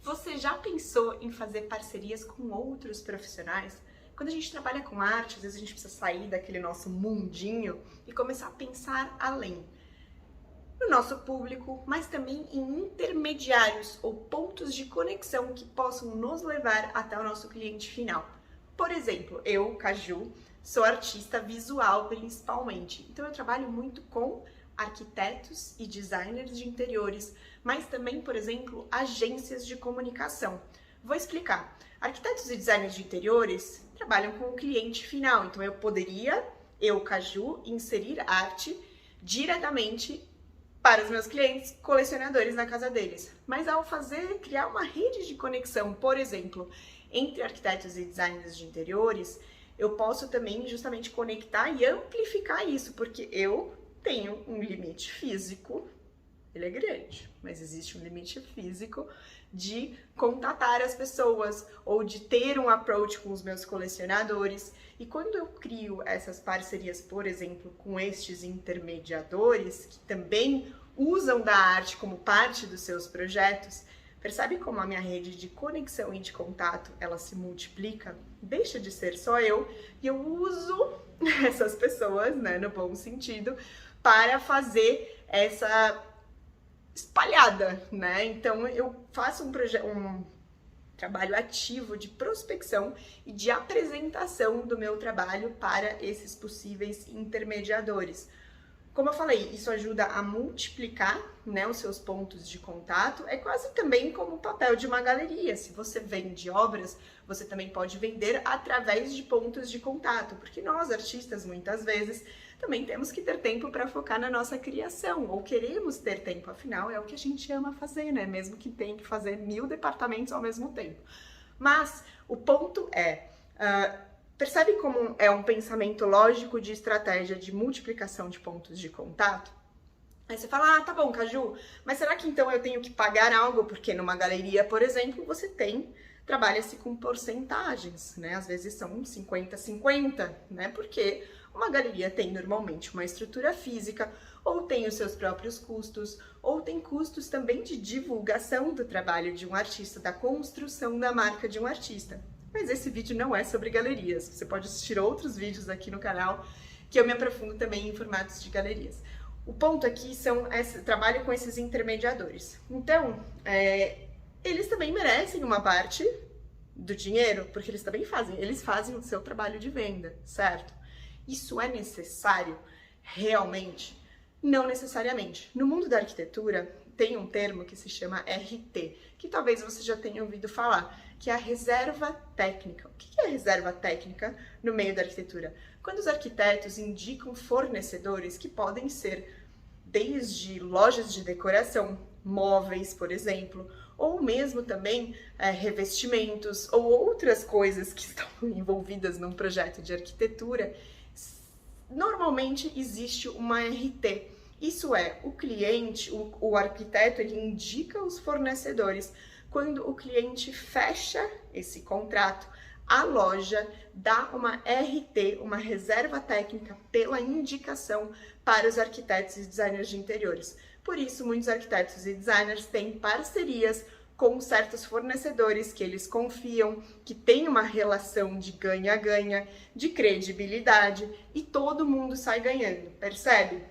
Você já pensou em fazer parcerias com outros profissionais? Quando a gente trabalha com arte, às vezes a gente precisa sair daquele nosso mundinho e começar a pensar além. No nosso público, mas também em intermediários ou pontos de conexão que possam nos levar até o nosso cliente final. Por exemplo, eu, Caju, sou artista visual principalmente, então eu trabalho muito com arquitetos e designers de interiores, mas também, por exemplo, agências de comunicação. Vou explicar. Arquitetos e designers de interiores trabalham com o cliente final, então eu poderia, Caju, inserir arte diretamente para os meus clientes colecionadores na casa deles. Mas ao criar uma rede de conexão, por exemplo, entre arquitetos e designers de interiores, eu posso também justamente conectar e amplificar isso, porque eu tenho um limite físico, ele é grande, mas existe um limite físico de contatar as pessoas ou de ter um approach com os meus colecionadores. E quando eu crio essas parcerias, por exemplo, com estes intermediadores que também usam da arte como parte dos seus projetos, percebe como a minha rede de conexão e de contato, ela se multiplica? Deixa de ser só eu e eu uso essas pessoas, né, no bom sentido, para fazer essa espalhada, né? Então eu faço um trabalho ativo de prospecção e de apresentação do meu trabalho para esses possíveis intermediadores. Como eu falei, isso ajuda a multiplicar, né, os seus pontos de contato. É quase também como o papel de uma galeria. Se você vende obras, você também pode vender através de pontos de contato, porque nós, artistas, muitas vezes, também temos que ter tempo para focar na nossa criação, ou queremos ter tempo, afinal é o que a gente ama fazer, né? Mesmo que tenha que fazer 1000 departamentos ao mesmo tempo. Mas o ponto é... percebe como é um pensamento lógico de estratégia de multiplicação de pontos de contato? Aí você fala, tá bom, Caju, mas será que então eu tenho que pagar algo? Porque numa galeria, por exemplo, você trabalha-se com porcentagens, né? Às vezes são 50-50, né? Porque uma galeria tem normalmente uma estrutura física, ou tem os seus próprios custos, ou tem custos também de divulgação do trabalho de um artista, da construção da marca de um artista. Mas esse vídeo não é sobre galerias. Você pode assistir outros vídeos aqui no canal que eu me aprofundo também em formatos de galerias. O ponto aqui são trabalho com esses intermediadores. Então, eles também merecem uma parte do dinheiro, porque eles também fazem o seu trabalho de venda, certo? Isso é necessário realmente? Não necessariamente. No mundo da arquitetura, tem um termo que se chama RT, que talvez você já tenha ouvido falar, que é a reserva técnica. O que é a reserva técnica no meio da arquitetura? Quando os arquitetos indicam fornecedores que podem ser desde lojas de decoração, móveis, por exemplo, ou mesmo também revestimentos ou outras coisas que estão envolvidas num projeto de arquitetura, normalmente existe uma RT. Isso é, o cliente, o arquiteto, ele indica os fornecedores. Quando o cliente fecha esse contrato, a loja dá uma RT, uma reserva técnica, pela indicação para os arquitetos e designers de interiores. Por isso, muitos arquitetos e designers têm parcerias com certos fornecedores que eles confiam, que tem uma relação de ganha-ganha, de credibilidade, e todo mundo sai ganhando, percebe?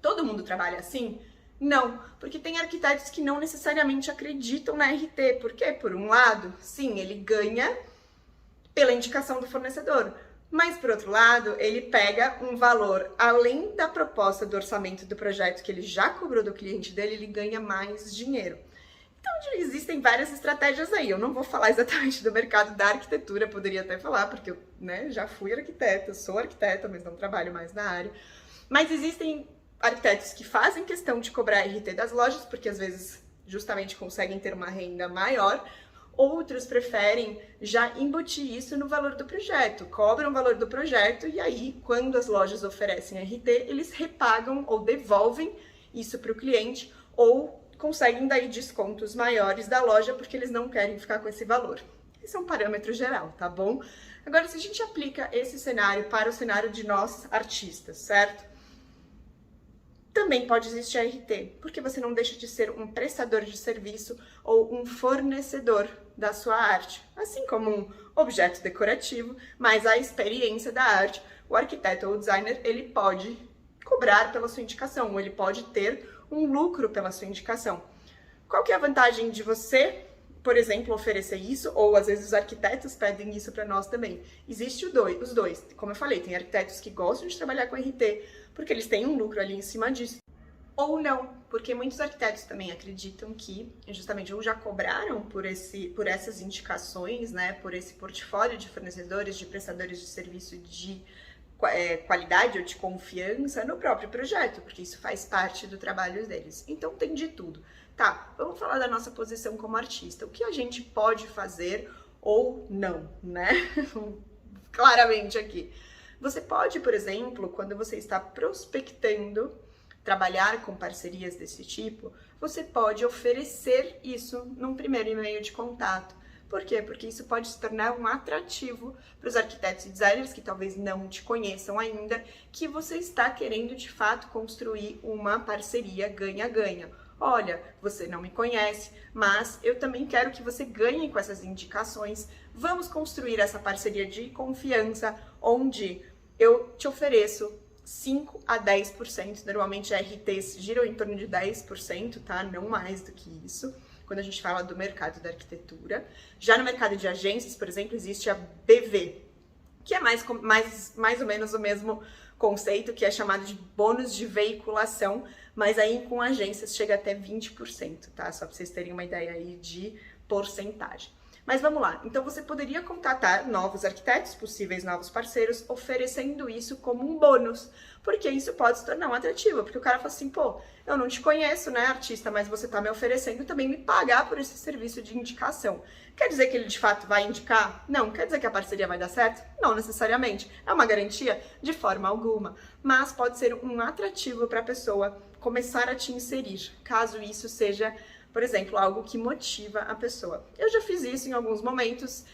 Todo mundo trabalha assim? Não, porque tem arquitetos que não necessariamente acreditam na RT, porque, por um lado, sim, ele ganha pela indicação do fornecedor, mas, por outro lado, ele pega um valor além da proposta do orçamento do projeto que ele já cobrou do cliente dele, ele ganha mais dinheiro. Então, existem várias estratégias aí. Eu não vou falar exatamente do mercado da arquitetura, poderia até falar, porque eu já fui arquiteta, sou arquiteta, mas não trabalho mais na área. Mas existem arquitetos que fazem questão de cobrar RT das lojas, porque às vezes justamente conseguem ter uma renda maior. Outros preferem já embutir isso no valor do projeto, cobram o valor do projeto e aí, quando as lojas oferecem RT, eles repagam ou devolvem isso para o cliente ou conseguem daí descontos maiores da loja porque eles não querem ficar com esse valor. Esse é um parâmetro geral, tá bom? Agora, se a gente aplica esse cenário para o cenário de nós artistas, certo? Também pode existir a RT, porque você não deixa de ser um prestador de serviço ou um fornecedor da sua arte, assim como um objeto decorativo, mas a experiência da arte, o arquiteto ou o designer, ele pode cobrar pela sua indicação, ou ele pode ter um lucro pela sua indicação. Qual que é a vantagem de você, por exemplo, oferecer isso, ou às vezes os arquitetos pedem isso para nós também? Existe os dois, como eu falei, tem arquitetos que gostam de trabalhar com RT, porque eles têm um lucro ali em cima disso. Ou não, porque muitos arquitetos também acreditam que, justamente, ou já cobraram por essas indicações, né, por esse portfólio de fornecedores, de prestadores de serviço de qualidade ou de confiança no próprio projeto, porque isso faz parte do trabalho deles. Então tem de tudo. Tá, vamos falar da nossa posição como artista. O que a gente pode fazer ou não, né? Claramente aqui. Você pode, por exemplo, quando você está prospectando, trabalhar com parcerias desse tipo, você pode oferecer isso num primeiro e-mail de contato. Por quê? Porque isso pode se tornar um atrativo para os arquitetos e designers que talvez não te conheçam ainda, que você está querendo de fato construir uma parceria ganha-ganha. Olha, você não me conhece, mas eu também quero que você ganhe com essas indicações. Vamos construir essa parceria de confiança, onde eu te ofereço 5 a 10%, normalmente RTs giram em torno de 10%, tá? Não mais do que isso, quando a gente fala do mercado da arquitetura. Já no mercado de agências, por exemplo, existe a BV, que é mais ou menos o mesmo conceito, que é chamado de bônus de veiculação, mas aí com agências chega até 20%, tá? Só para vocês terem uma ideia aí de porcentagem. Mas vamos lá, então você poderia contatar novos arquitetos, possíveis novos parceiros, oferecendo isso como um bônus, porque isso pode se tornar um atrativo, porque o cara fala assim, pô, eu não te conheço, né, artista, mas você tá me oferecendo também me pagar por esse serviço de indicação. Quer dizer que ele de fato vai indicar? Não. Quer dizer que a parceria vai dar certo? Não necessariamente. É uma garantia? De forma alguma. Mas pode ser um atrativo para a pessoa começar a te inserir, caso isso seja, por exemplo, algo que motiva a pessoa. Eu já fiz isso em alguns momentos,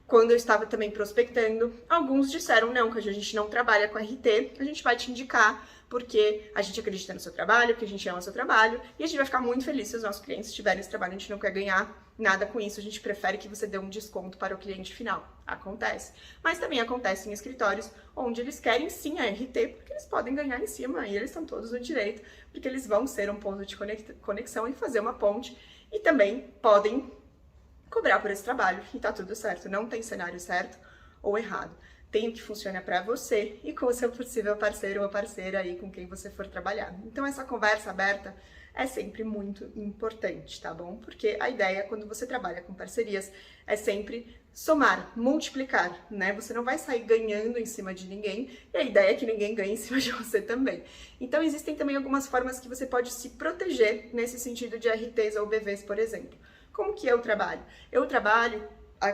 quando eu estava também prospectando. Alguns disseram, não, que a gente não trabalha com RT, a gente vai te indicar, porque a gente acredita no seu trabalho, que a gente ama o seu trabalho, e a gente vai ficar muito feliz se os nossos clientes tiverem esse trabalho, a gente não quer ganhar nada com isso, a gente prefere que você dê um desconto para o cliente final. Acontece. Mas também acontece em escritórios onde eles querem sim a RT, porque eles podem ganhar em cima, e eles estão todos no direito, porque eles vão ser um ponto de conexão e fazer uma ponte, e também podem cobrar por esse trabalho, e tá tudo certo, não tem cenário certo ou errado. Tem o que funciona para você e com o seu possível parceiro ou parceira aí com quem você for trabalhar. Então essa conversa aberta é sempre muito importante, tá bom? Porque a ideia, quando você trabalha com parcerias, é sempre somar, multiplicar, né? Você não vai sair ganhando em cima de ninguém, e a ideia é que ninguém ganhe em cima de você também. Então existem também algumas formas que você pode se proteger nesse sentido de RTs ou BVs, por exemplo. Como que eu trabalho? Eu trabalho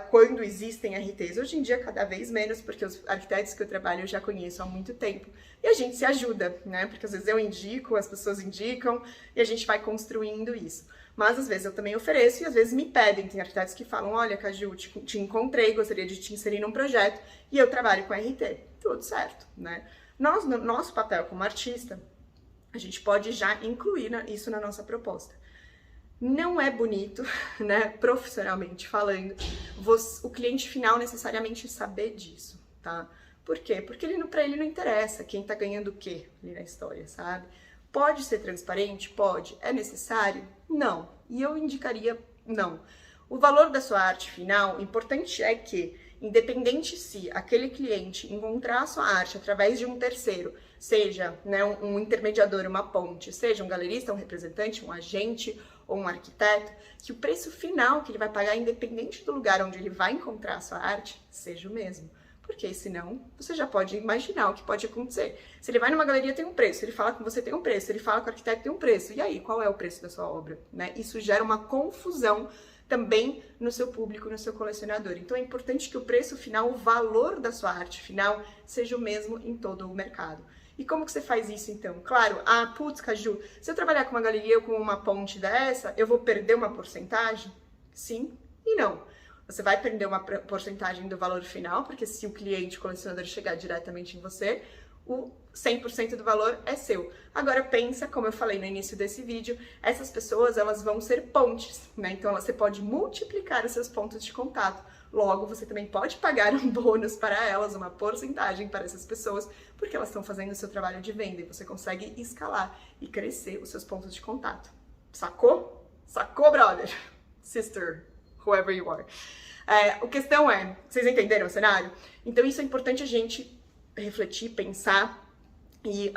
quando existem RTs. Hoje em dia, cada vez menos, porque os arquitetos que eu trabalho eu já conheço há muito tempo. E a gente se ajuda, né? Porque às vezes eu indico, as pessoas indicam, e a gente vai construindo isso. Mas às vezes eu também ofereço e às vezes me pedem. Tem arquitetos que falam, olha, Caju, te encontrei, gostaria de te inserir num projeto, e eu trabalho com RT. Tudo certo, né? No nosso papel como artista, a gente pode já incluir isso na nossa proposta. Não é bonito, né, profissionalmente falando, o cliente final necessariamente saber disso, tá? Por quê? Porque pra ele não interessa quem tá ganhando o quê ali na história, sabe? Pode ser transparente? Pode. É necessário? Não. E eu indicaria não. O valor da sua arte final, o importante é que, independente se aquele cliente encontrar a sua arte através de um terceiro, seja, né, um intermediador, uma ponte, seja um galerista, um representante, um agente ou um arquiteto, que o preço final que ele vai pagar, independente do lugar onde ele vai encontrar a sua arte, seja o mesmo. Porque senão, você já pode imaginar o que pode acontecer. Se ele vai numa galeria, tem um preço, ele fala com você, tem um preço, ele fala com o arquiteto, tem um preço. E aí, qual é o preço da sua obra? Né? Isso gera uma confusão também no seu público, no seu colecionador. Então é importante que o preço final, o valor da sua arte final, seja o mesmo em todo o mercado. E como que você faz isso então? Claro, putz, Caju, se eu trabalhar com uma galeria ou com uma ponte dessa, eu vou perder uma porcentagem? Sim e não. Você vai perder uma porcentagem do valor final, porque se o cliente, o colecionador chegar diretamente em você, o 100% do valor é seu. Agora pensa, como eu falei no início desse vídeo, essas pessoas elas vão ser pontes, né? Então você pode multiplicar os seus pontos de contato. Logo, você também pode pagar um bônus para elas, uma porcentagem para essas pessoas, porque elas estão fazendo o seu trabalho de venda e você consegue escalar e crescer os seus pontos de contato. Sacou? Sacou, brother? Sister, whoever you are. A questão é, vocês entenderam o cenário? Então isso é importante a gente refletir, pensar e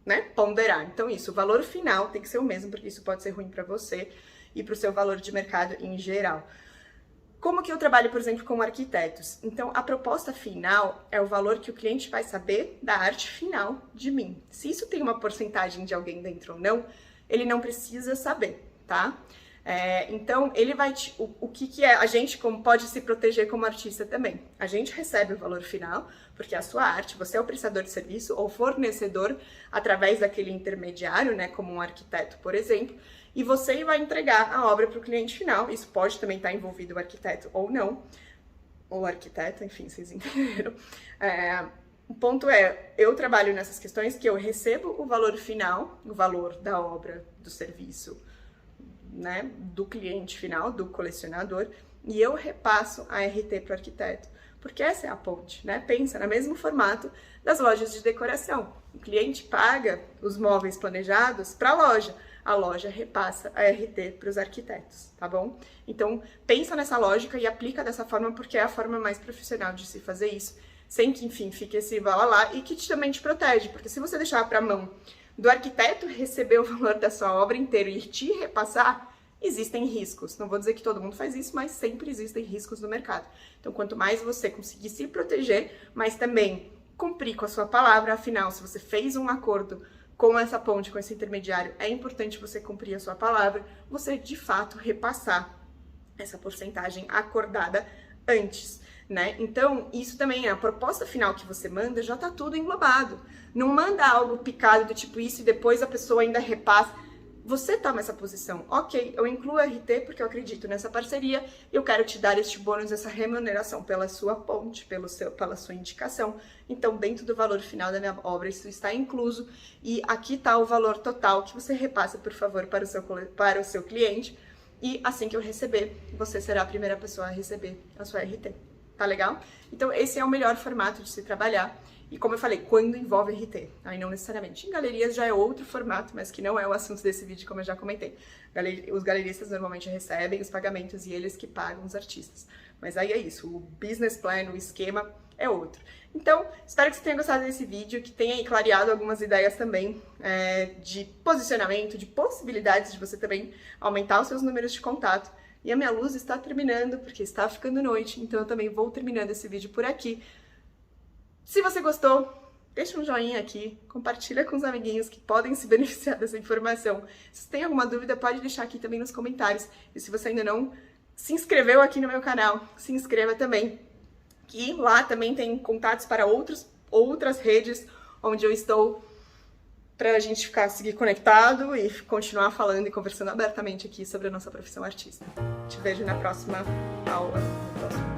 né, ponderar. Então isso, o valor final tem que ser o mesmo, porque isso pode ser ruim para você e para o seu valor de mercado em geral. Como que eu trabalho, por exemplo, com arquitetos? Então, a proposta final é o valor que o cliente vai saber da arte final de mim. Se isso tem uma porcentagem de alguém dentro ou não, ele não precisa saber, tá? Então, ele vai o que é a gente como pode se proteger como artista também. A gente recebe o valor final, porque a sua arte, você é o prestador de serviço ou fornecedor através daquele intermediário, né, como um arquiteto, por exemplo, e você vai entregar a obra para o cliente final. Isso pode também estar envolvido o arquiteto ou não, ou arquiteta, enfim, vocês entenderam. O ponto é, eu trabalho nessas questões que eu recebo o valor final, o valor da obra, do serviço, né, do cliente final, do colecionador, e eu repasso a RT para o arquiteto, porque essa é a ponte, né? Pensa no mesmo formato das lojas de decoração. O cliente paga os móveis planejados para a loja repassa a RT para os arquitetos, tá bom? Então, pensa nessa lógica e aplica dessa forma, porque é a forma mais profissional de se fazer isso, sem que, enfim, fique esse lá e que também te protege, porque se você deixar para a mão do arquiteto receber o valor da sua obra inteira e te repassar, existem riscos. Não vou dizer que todo mundo faz isso, mas sempre existem riscos no mercado. Então, quanto mais você conseguir se proteger, mas também cumprir com a sua palavra, afinal, se você fez um acordo com essa ponte, com esse intermediário, é importante você cumprir a sua palavra, você de fato repassar essa porcentagem acordada antes, né? Então, isso também é a proposta final que você manda, já tá tudo englobado. Não manda algo picado do tipo isso e depois a pessoa ainda repassa. Você toma essa posição. Ok, eu incluo a RT porque eu acredito nessa parceria, eu quero te dar este bônus, essa remuneração pela sua ponte, pela sua indicação. Então, dentro do valor final da minha obra, isso está incluso. E aqui está o valor total que você repassa, por favor, para o seu cliente. E assim que eu receber, você será a primeira pessoa a receber a sua RT. Tá legal? Então, esse é o melhor formato de se trabalhar. E como eu falei, quando envolve RT, aí não necessariamente. Em galerias já é outro formato, mas que não é o assunto desse vídeo, como eu já comentei. Os galeristas normalmente recebem os pagamentos e eles que pagam os artistas. Mas aí é isso, o business plan, o esquema é outro. Então, espero que você tenha gostado desse vídeo, que tenha clareado algumas ideias também de posicionamento, de possibilidades de você também aumentar os seus números de contato. E a minha luz está terminando, porque está ficando noite, então eu também vou terminando esse vídeo por aqui. Se você gostou, deixa um joinha aqui, compartilha com os amiguinhos que podem se beneficiar dessa informação. Se você tem alguma dúvida, pode deixar aqui também nos comentários. E se você ainda não se inscreveu aqui no meu canal, se inscreva também. Que lá também tem contatos para outras redes onde eu estou para a gente seguir conectado e continuar falando e conversando abertamente aqui sobre a nossa profissão artista. Te vejo na próxima aula, no próximo